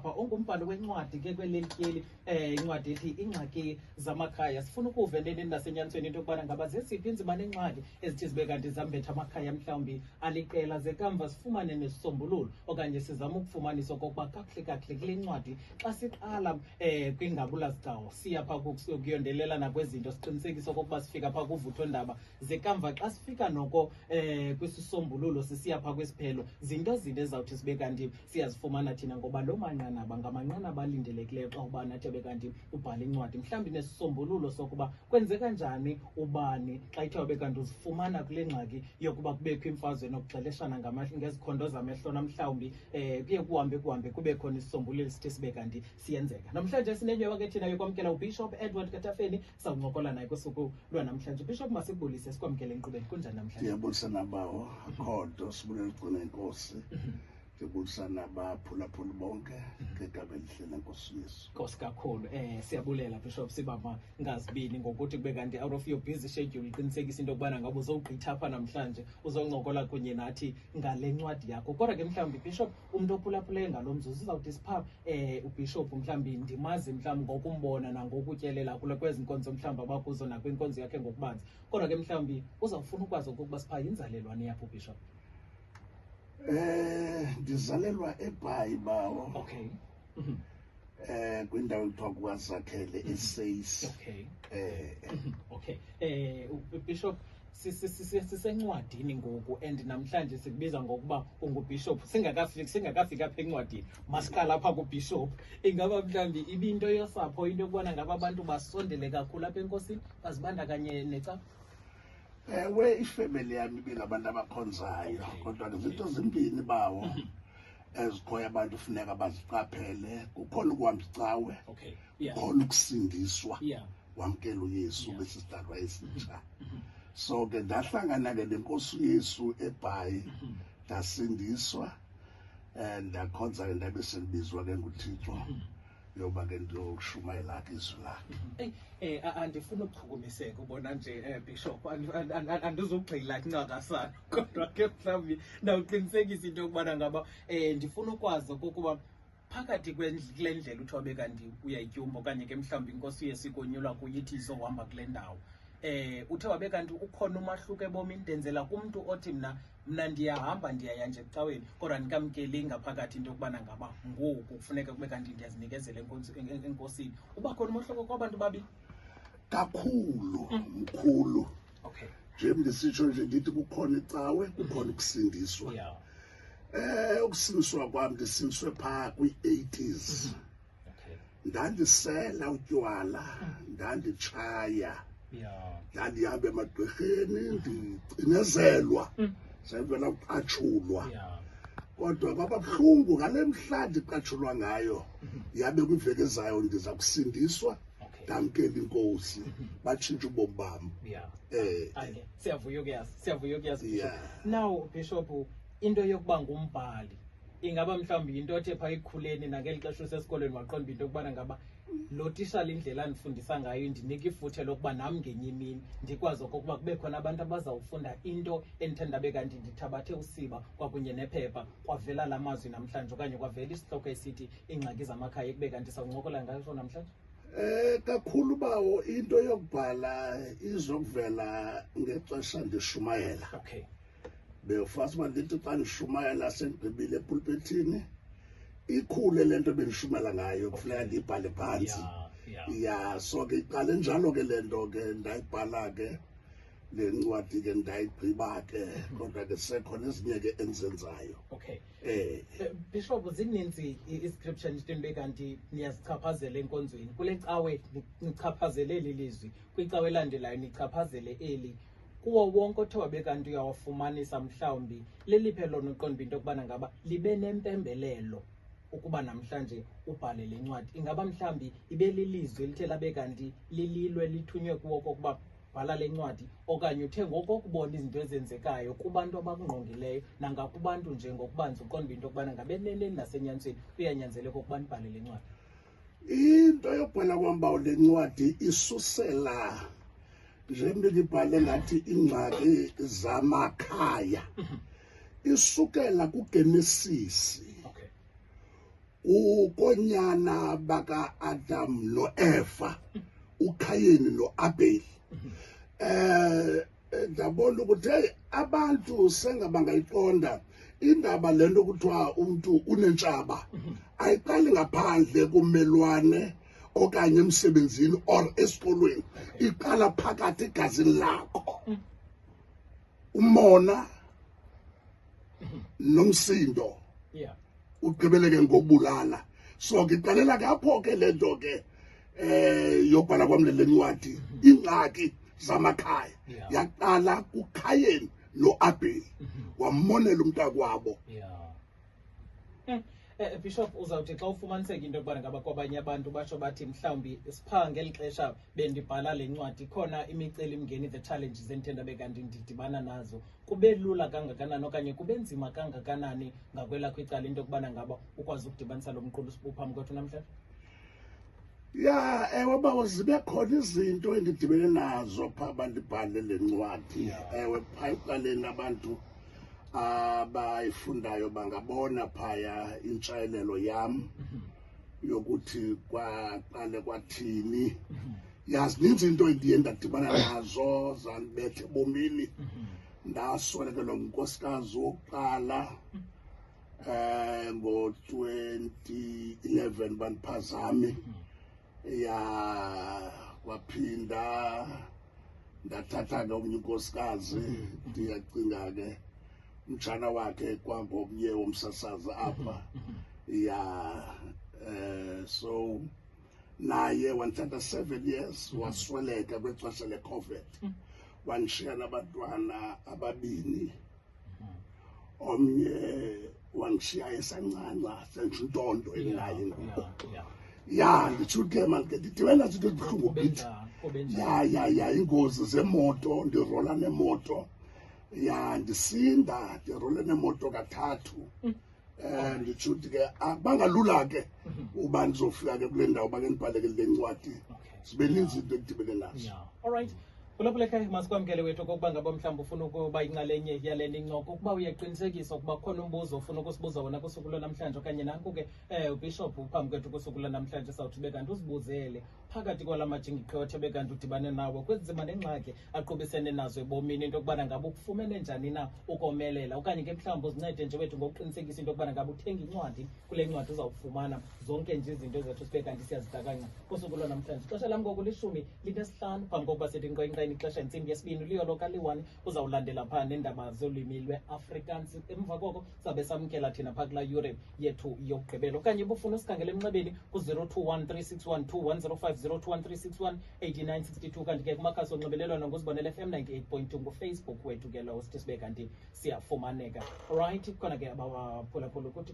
apha ongumbhalo wencwadi ke kwelelityeli incwadi ethi Ingxaki Zamakhaya. Sifuna ukuva eneneni nasenyanisweni into yokubana ngaba zesiphi inzima neengxaki ezithi zibe kanti zambetha amakhaya mhlawumbi aliqela zekamva sifumane nesisombululo okanye sizama ukufumanisa okokuba kakuhle kule ncwadi xa siqala kwingabula zigcawu siya phaa kuyondelelana kwezinto siqinisekisa okokuba sifika phaa kuvuthondaba zekamva xa sifika noko kwisisombululo sisiya phaa kwesiphelo zinto ezawuthi sibe kanti siyazifumana thina ngoba loo manqanaba ngamanqanaba alindelekileyo xa uba nathi abe kanti ubhala incwadi mhlawumbi nesisombululo sokuba kwenzeka njani ubani xa ithe wabe kanti uzifumana kule ngxaki yokuba kubekho imfazwe nokuxeleshana ngezikhondo zamehlona mhlawumbi kuye kuhambe kube khona isisombululo sithe sibe kanti siyenzeka. Namhlanje sinenyewa ke thina yokwamkela uBishop Edward Katafeni sawuncokola naye kusuku lwanamhlanje. Bishop, masibulise sikwamkele enkqubeni kunjani namhlanje? Ndiyabulisa nabawo akhodo sibulela ugcina inkosi. Ndiyabulisa nabaphulaphuli bonke ngegama elihle lenkosi Yesu. Nkosi kakhulu. Siyabulela Bishop Sibama ngazibini ngokuthi kube kanti out of your busy schedule uqinisekisa into yokubana ngabe uzogqitha apha namhlanje uzoncokola kunye nathi ngale ncwadi yakho. Kodwa ke mhlawumbi Bishop umuntu ophulaphulayo ngalo mzuzu uzawuthi sipha uBishop mhlawumbi ndimazi mhlawumbi ngokumbona nangokutyelela kule kwezi nkonzo mhlawumbi abakuzo nakwinkonzo yakhe ngokubanzi. Kodwa ke mhlawumbi uzawufuna ukwazi ukuba sipha inzalelwane yakho Bishop. Ndizalelwa eBhayi bawo. Okay. Kwindawo ekuthiwa kwaZakhele eSays. Okay. Okay. Bishop sisencwadini ngoku and namhlanje sikubiza ngokuba unguBishop singakafika apha encwadini masiqala apha kuBishop. Ingaba mhlawumbi ibinto yosapho into yokubona ngaba abantu basondele kakhulu apha enkosini bazibandakanye neca. Ewe ifamily yami ibingabantu abakhonzayo kodwa ke izinto zimbini bawo ezikhoya abantu kufuneka baziqaphele. Kukhona ukuhamba icawe, kukhona ukusindiswa, wamkela uYesu bese sidalwa esitsha. So ke ndahlangana ke nenkosi uYesu eBhayi ndasindiswa ndakhonza ke ndabe selibizwa ke nguThixo yoba ke ndokushumayela izwi lakhe. Andifuna ukuchukumiseka ubona nje Bishop andizogxila ncakasana kodwa ke mhlawumbi ndawuqinisekisa into yokubana ngaba ndifuna ukwazi okokuba phakathi kule ndlela uthi wabe kanti uyayityumba okanye ke mhlawumbi inkosi yesikonyulwa kuyithi izohamba kule ndawo. Uthe wabe kanti ukhona umahluko ebomini ndenzela kumntu othi mna ndiyahamba ndiyaya nje ecaweni kodwa ndikamkeli ngaphakathi into yokubana ngaba ngoku kufuneka kube kanti ndiyazinikezela enkosini. Uba khona umahluko kwabantu babini? Kakhulu mkhulu. Okay. Nje ndisitsho nje ndithi kukhona icawe kukhona ukusindiswa. Ukusindiswa kwami ndisindiswe phaa kwi-80s. Ndandisela utywala ndanditshaya. Ndandihamba emagqirheni ndicinezelwa sayivela ukuqatshulwa kodwa bababuhlungu ngale mhla ndiqatshulwa ngayo yabe kwiveki ezayo ndiza kusindiswa ndamkela inkosi batshintsha ubomi bam. Siyavuya ukuyazi. Now Bishop, into yokuba ngumbhali ingaba mhlawumbi into othe phaa ekukhuleni nangeli xesha usesikolweni waqonda into yokubana ngaba lo tishala indlela andifundisa ngayo indinika ifuthe lokuba nam ngenye imini ndikwazi okokuba kube khona abantu abazawufunda into endithanda be kanti ndithabathe usiba kwakunye nephepha kwavela la mazwi namhlanje okanye kwavela isihloko esithi Ingxaki Zamakhaya ekube kanti sawuncokola ngayo namhlanje. Kakhulu bawo into yokubhala izokuvela ngexesha ndishumayela. Okay. Befast uba ndithi xa ndishumayela sendigqibile epulpitini ikhule lento bendishumela ngayo kufuneka ndiyibhale phantsi. So ke iqale njalo ke lento ke ndayibhala ke le ncwadi ke ndayigqiba ke kodwa ke sekhona ezinye ke enzenzayo. Okay. Bishop, zininzi iscripture nje kanti niyazichaphazela enkonzweni kule cawe nichaphazele lelizwi kwicawe elandelayo nichaphazele eli kuwo wonke othe wabe kanti uyawafumanisa mhlawumbi leliphe lona uqonda into yokubana ngaba libe nempembelelo ukuba namhlanje ubhale le ncwadi. Ingaba mhlawumbi ibe lilizwi elithe labe kanti lililwe lithunywe kuwo kokuba bhala le ncwadi okanye uthe ngokokubona izinto ezenzekayo kubantu abakungqongileyo nangakubantu nje ngokubanzi uqonda into yokubana ngabe neneni nasenyanisweni kuyanyanzeleka ukuba nibhale le ncwadi? Into yokubhala kwam le ncwadi isusela njengoba ngibhale ngathi Ingxaki Zamakhaya isukela kuGenesisi ukonyana baka Adam no Eva uKayini no Abel ndabona ukuthi abantu sengabangayiqonda indaba lento kuthiwa umuntu unentshaba ayiqali ngaphandle kumelwane okanye emsebenzini or esikolweni iqala phakathi egazini lakho umona nomsindo ugqibeleke ngokubulala so ngiqalela kapho ke lento ke yobhala kwami le ncwadi ingxaki zamakhaya yaqala kuKayini noAbel wamonela umntakwabo. Bishop uzawuthi xa ufumaniseka into yokubana ngaba kwabanye abantu basho bathi mhlawumbi sipha ngeli xesha bendibhala le ncwadi khona imicelimngeni, the challenges endithenda bekanti ndidibana nazo, kube lula kangakanani okanye kube nzima kangakanani ngakwelakho icala into yokubana ngaba ukwazi ukudibanisa lo mqulu uphambi kwethu namhlanje? Ya ewe baba zibe khona izinto endidibene nazo phaa bandibhale le ncwadi. Ewe phaa ekuqaleni abantu abayifundayo bangabona phaya intshayelelo yam yokuthi kwaqale kwathini. Yazininzi into endiye ndadibana nazo zandibetha ebomini. Ndaswelekelwa ngunkosikazi wokuqala ngo-2011 bandiphazame. Ya kwaphinda ndathatha ke omnye unkosikazi ndiyacinga ke umtshana wakhe kwangomnye womsasazi apha. Ya so naye wanthatha 7 years wasweleka kwexesha leCOVID wanishiya nabantwana ababini, omnye wangishiya esancanca senjintondo enaye ngoku. Ya nditsho ke manje ndidibena izinto ezibuhlungu bithi ya ingozi zemoto, ndirola nemoto, ya ndisinda ndirola nemoto kathathu. Nditsho ke abangalula ke uba ndizofika ke kule ndawo bake ndibhaleke le ncwadi zibe ninzi into endidibene nazo. Alright, kulapho lekhaya masikwamkele wethu okokuba ngaba mhlawumbi ufuna ukuba inxalenye yale ncoko, ukuba uyaqinisekisa ukuba khona umbuzo ufuna ukusibuza wona kusuku lwanamhlanje okanye nanku ke uBishop uphambi kwethu kusuku lwanamhlanje sawuthi bekanti uzibuzele phakathi kwala majingiqhothe bekanti udibane nawo kwezima nengxaki aqubisene nazo ebomini into yokubana ngabe ukufumene njani na ukomelela, okanye ke mhlawumbi uzincede nje wethu ngokuqinisekisa into yokubana ngabe uthenga incwadi, kule ncwadi uzawufumana zonke nje izinto ezethu sibekanti siyazidakanya kusuku lwanamhlanje. Ixesha lam ngoku lishumi phambi kokuba sithi nkqenkqeni ixesha intsimbi yesibini liyolo kali-1 uzawulandela phaa neendaba zolwimi lwe-Afrikaans. Emva koko sabe samkela thina phaa kulaa yure yethu yokugqibela, okanye bufuna usikhangela emnxebeni ku-021 361 2105 021 361 8962. kanti ke kumakhasi onxibelelwano nguzibonela FM 98.2 ngufacebook wethu ke lowo sithi sibe kanti siyafumaneka. Alright, khona ke abaphulaphula ukuthi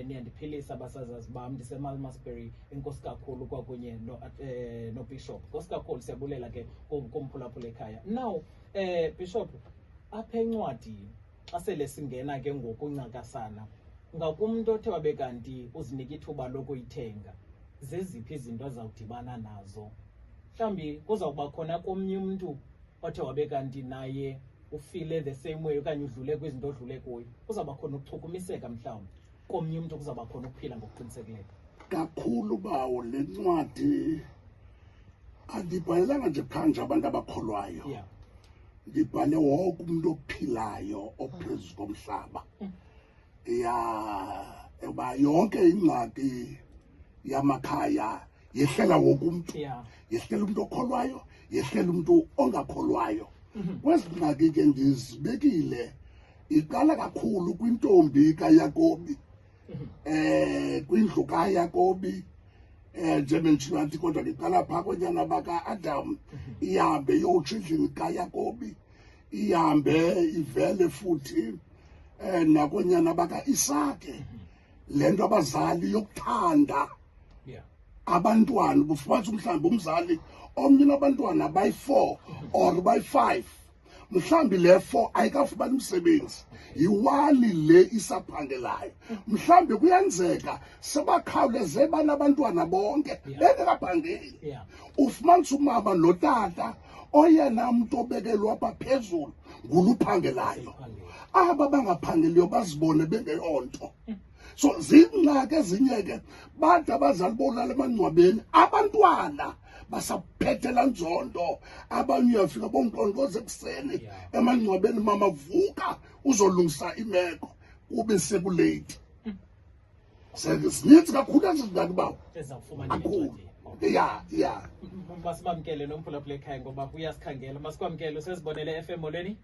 niyandiphilisa basazazi bam, ndiseMalmesbury. Enkosi kakhulu kwakunye noBishop. Enkosi kakhulu, siyabulela ke kumphulaphula ekhaya. Now Bishop, apha encwadi xa sele singena ke ngokuncakasana ngakumntu othe wabe kanti uzinika ithuba lokuyithenga, zeziphi izinto azawudibana nazo? Mhlawumbi kuzawuba khona komnye umntu othe wabe kanti naye ufile the same way okanye udlule kwizinto odlule kuyo, kuzawuba khona ukuchukumiseka mhlawumbi komnye umntu, kuzawuba khona ukuphila ngokuqinisekileyo. Kakhulu bawo le ncwadi andibhalelanga nje phanje abantu abakholwayo, ndibhale wonke umuntu ophilayo ophezu komhlaba. Eba yonke ingxaki yamakhaya yehlela wonke umuntu, yehlela umuntu okholwayo, yehlela umuntu ongakholwayo. Kwezi ngxaki ke ndizibekile iqala kakhulu kwintombi kaYakobi, kwindlu kaYakobi, njengentshilo anti kodwa ndiqala phaa konyana baka-Adam, ihambe iyotsho endlini kaYakobi, ihambe ivele futhi nakonyana baka-Isake. Le nto abazali yokuthanda abantwana, bufumanisa mhlawumbi umzali omnye nabantwana bayi-4 or bayi-5, mhlawumbi le 4 ayikafumani umsebenzi, yi-1 le isaphangelayo. Mhlawumbi kuyenzeka sebakhawuleze banabantwana bonke bengekaphangeli. Ufumanisa umama notata oyena mntu obekelwe apha phezulu nguluphangelayo. Aba bangaphangeliyo bazibone bengeyonto. So zingxaki ezinye ke bantu abazali bolala emangcwabeni abantwana basaphethela nzondo abanye uyafika bonqonqoze ekuseni emangcwabeni mama vuka uzolungisa imeko kube sekulate sezininzi kakhulu ezingxaki bawo ezawufumana kakhulu ya masibamkele nomphulaphula ekhaya ngoba uyasikhangela masikwamkele usezibonele FM molweni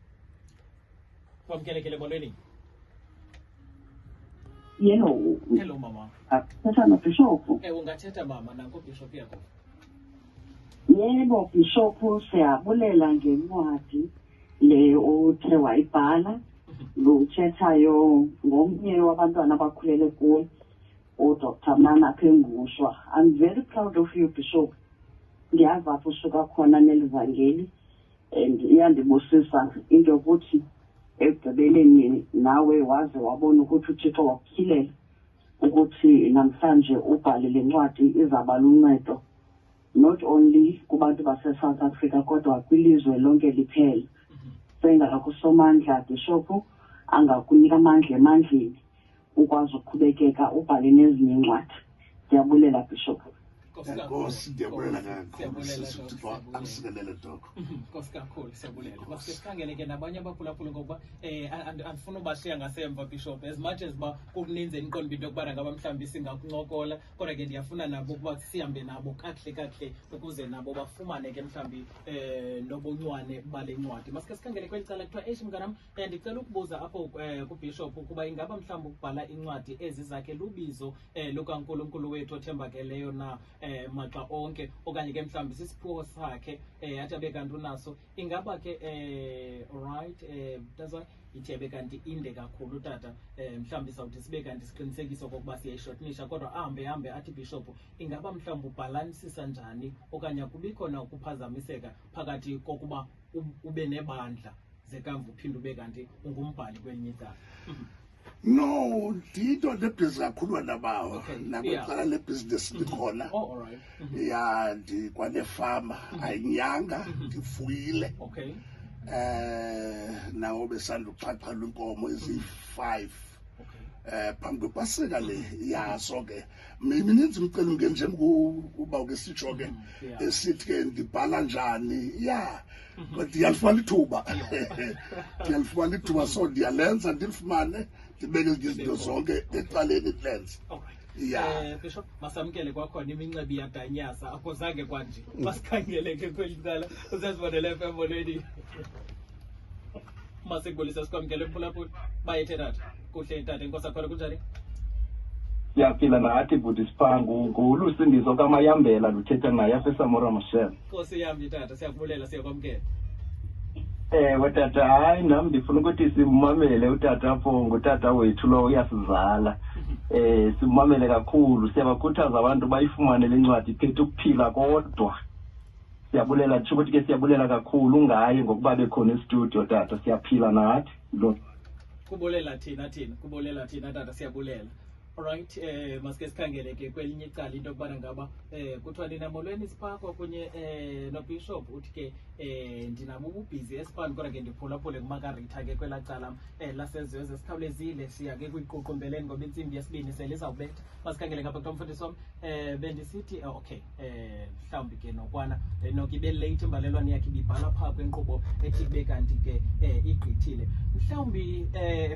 kwamkelekele molweni. Yebo. Hello mama. Thetha no Bishop. Ungathetha mama nanko Bishop yakho. Yebo Bishop siyabulela ngencwadi le othe wayibhala lo thethayo ngomnye wabantwana abakhulele kuwe uDr. Mana Phengushwa. I'm very proud of you Bishop. Ngiyava apho usuka khona nelivangeli and iyandibusisa into yokuthi ekugqibeleni nawe waze wabona ukuthi uThixo wakuphilela ukuthi namhlanje ubhale le ncwadi izaba luncedo not only kubantu base-South Africa kodwa kwilizwe lonke liphela. Sengala kusomandla Bishop angakunika amandla emandleni ukwazi ukuqhubekeka ubhale nezinye incwadi. Ndiyabulela Bishop. Nkosi ndiyabulela kakhulu akusikelele doko. Nkosi kakhulu siyabulela. Masikhangele ke nabanye abaphulaphula ngoba andifuna ubashiya ngasemva Bishop as much as ba kuninzi eniqondo into yokubana ngaba mhlawumbi singakuncokola kodwa ke ndiyafuna nabo ukuba sihambe nabo kahle ukuze nabo bafumane ke mhlawumbi nobonywane bale ncwadi. Masike sikhangele kweli cala kuthiwa eish mnganam ndicela ukubuza apho kuBishop ukuba ingaba mhlawumbi ukubhala incwadi ezi zakhe lubizo lukaNkulunkulu wethu othembakeleyo na maxa onke okanye ke mhlawumbi sisiphiwo sakhe athi abe kanti unaso ingaba ke right that's why ithi kanti inde kakhulu tata mhlawumbi sawuthi sibe kanti siqinisekise okokuba siyayishortnisha kodwa ahambe athi Bishop ingaba mhlawumbi ubhalansisa njani okanye kubikho na ukuphazamiseka phakathi kokuba ube nebandla zekamva uphinde ube kanti ungumbhali kwelinye icala. No, ndito lebhizi kakhulu nabawo nakwicala lebhizinesi likhona. Ya ndikwalefama ayinyanga ndifuyile. Okay. Nawo besanda uxhaxhelwa inkomo ezi5. Phambi kwasika le yaso ke mininzi imicelo njengokuba ukesitsho ke esithi ke ndibhala njani ya ndiyalifumana ithuba ndiyalifumana ithuba so ndiyalenza ndilifumane ndibeke izinto zonke ecaleni lenze. Bishop masamkele kwakhona imincebi yadanyasa akho zange kwanje masikhangele ke kweli cala usezibonele FM molweni masigolisa sikwamkele mphulaphula bayethe tata kuhle tata inkosi akhona kunjani? Siyaphila nathi bhuti Siphangu ngulusindiso kaMayambela luthetha naye afesamora Michelle. Nkosi yami tata siyakubulela siyakwamkela. Tata hayi nami ndifuna ukuthi simamele utata apho ngutata wethu lo uyasizala. Simamele kakhulu siyabakhuthaza abantu bayifumane le ncwadi iphethe ukuphila kodwa. Siyabulela nje ukuthi ke siyabulela kakhulu ngaye ngokuba bekhona e-studio tata siyaphila nathi lo. Kubulela thina tata siyabulela. Alright, masike sikhangele ke kwelinye icala into yokubana ngaba kuthiwa nina molweni Sipakho kunye noBishop uthi ke ndinabo ububhizi esipani kodwa ke ndiphulaphule kumakarita ke kwela cala lasezizwe sikhawulezile siya ke kwiququmbeleni ngoba intsimbi yesibini selizawubetha. Masikhangele ngapha kuMfundisi wami bendisithi okay mhlawumbi ke nokwana nokibe late imbalelwane yakhe ibibhala phaa kwenkqubo ethi kube kanti ke igqithile mhlawumbi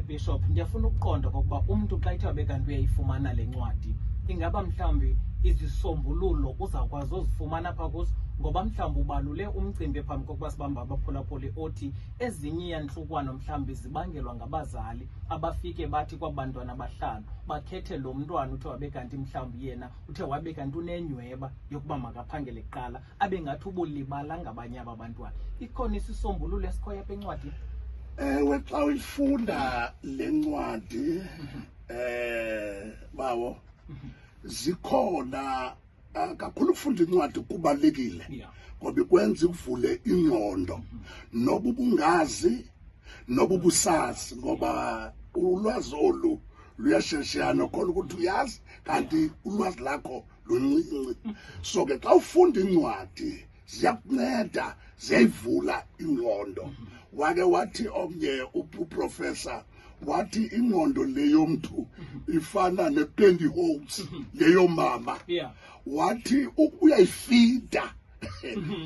Bishop ndiyafuna ukuqonda kokuba umuntu xa ithiwa bekanti uyayifumana le ncwadi ingaba mhlawumbi izisombululo uzawukwazi uzifumana phaa kuzo ngoba mhlawumbi ubalule umcimbi phambi kokuba sibamba abaphulaphuli othi ezinye yantlukwano mhlawumbi zibangelwa ngabazali abafike bathi kwabantwana abahlanu bakhethe lo mntwana uthe wabe kanti mhlawumbi yena uthe wabe kanti unenyweba yokuba makaphangele kuqala abe ngathi ubulibala ngabanye abantwana. Ikhona isisombululo esikhoyo apha encwadini? Ewe xa uyifunda le ncwadi bawo zikhona kakhulu ukufunda incwadi kubalekile ngoba ikwenza uvule ingqondo noba ubungazi noba ubusazi ngoba ulwazi olu luyasheshana khona ukuthi uyazi kanti ulwazi lakho luncinci. So ke xa ufunda incwadi ziyakunceda ziyayivula ingqondo. Wake wathi omnye uprofessor wathi ingqondo leyo mntu ifana nepantyhose leyo mama. Wathi uyayifida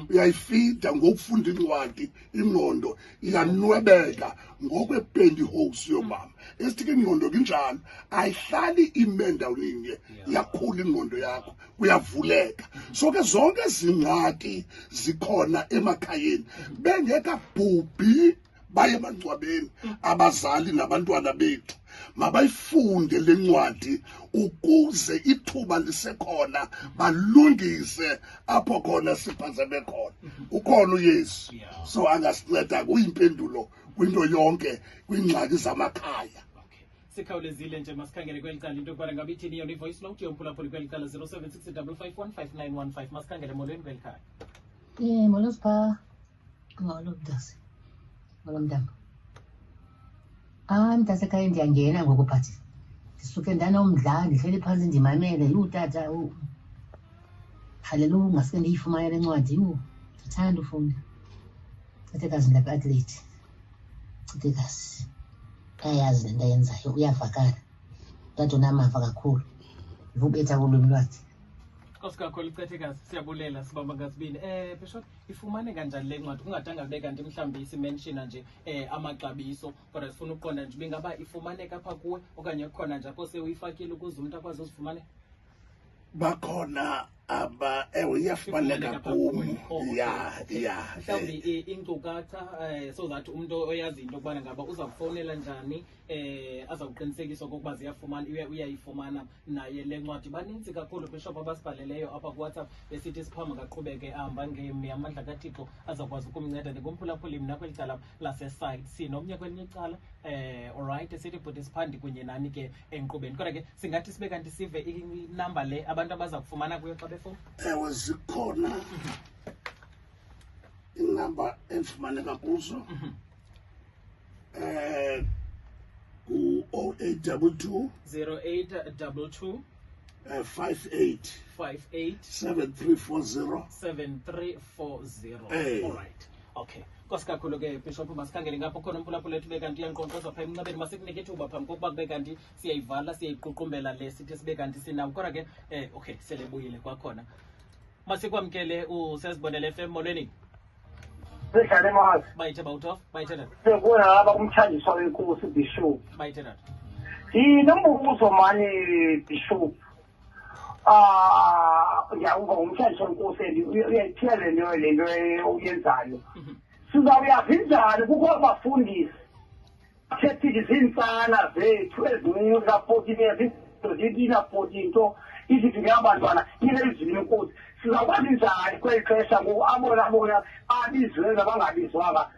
uyayifida ngokufunda incwadi ingqondo iyanwebeka ngokwepantyhose yomama. Esithi ke ingqondo kinjalo ayihlali imendaweninye yakhula ingqondo yakho uyavuleka. So ke zonke izingxaki zikhona emakhayeni bengekabhubhi baye emangcwabeni abazali nabantwana bethu mabayifunde le ncwadi ukuze ithuba lisekhona balungise apho khona siphazame khona. Ukhona uYesu, so angasinceda kuyimpendulo kwinto yonke kwingxaki zamakhaya. Sikhawulezile nje masikhangele kweli cala into yokubana ngabe ithini yona ivoice note yomphulaphuli kweli cala 0760551591. Masikhangele molweni kweli khaya. Molo sipha ngalo mntase ngalo mntana. Mntase ekhaya ndiyangena ngoku phathi ndisuke ndanomdla ndihleli phantsi ndimamele utata haleluya ngaske ndiyifumane le ncwadi ndithanda ufunda cithekazi ndilapha-athlete cithekazi ayayazi le nto ayenzayo uyavakala utata unamava kakhulu ndivubetha kulwimi lwakhe. Nkosi kakhulu Cethekazi, siyabulela sibamba ngasibini. Bishop, ifumane kanjani le ncwadi ungadanga kube kanti mhlawumbe isimenshina nje amaxabiso kodwa sifuna ukuqonda nje ingaba ifumaneka apha kuwe okanye kukhona nje apho sewuyifakile ukuze umuntu akwazi uzifumane? Bakhona aba iyafumaneka kum. Mhlawumbe inkcukacha sozathi umuntu oyazi into yokubana ngaba uza kufowunela njani aza kuqinisekisa okokuba uyayifumana naye le ncwadi. Baninzi kakhulu Bishop abasibhaleleyo apha kuWhatsApp besithi siphama kaqhubeke ahamba ngamandla kaThixo azakwazi ukumnceda. Ndingumphulaphuli mna kweli cala laseside sinomnye kwelinye icala alright esithi bhuti siphandi kunye nani ke enkqubeni kodwa ke singathi sibe kanti sive inamba le abantu abaza kufumana kuyo xa befowuni. Ewe zikhona inamba efumaneka kuzo ku-0822 0822 58 7340 7340. Alright, okay. Nkosi kakhulu ke Bishop, masikhangele ngapho khona umphulaphula ethu bekanti uyankqonkqoza phaa emnqabeni. Masikunike ithuba phambi kokuba kube kanti siyayivala siyayiququmbela le sithi sibe kanti sinawo kodwa ke okay selebuyile kwakhona. Masikwamkele uSezibonele FM. Molweni. Sihlale mazi bayithe bawuthof bayithe dad sekubona lapha kumthandiswa wenkosi Bishop. Bayithe dad Nombuzo mani Bishop. Ngiyawuva umthandiswa wenkosi uyayithela le nto uyenzayo. Sizawuyazi njani kukho abafundisi athethi izinsana zethu ezimuka 14 years zidina 14 nto izithi ngabantwana ilezini lenkosi sizakwazi njani kweli xesha ngoku abona abizwe nabangabizwanga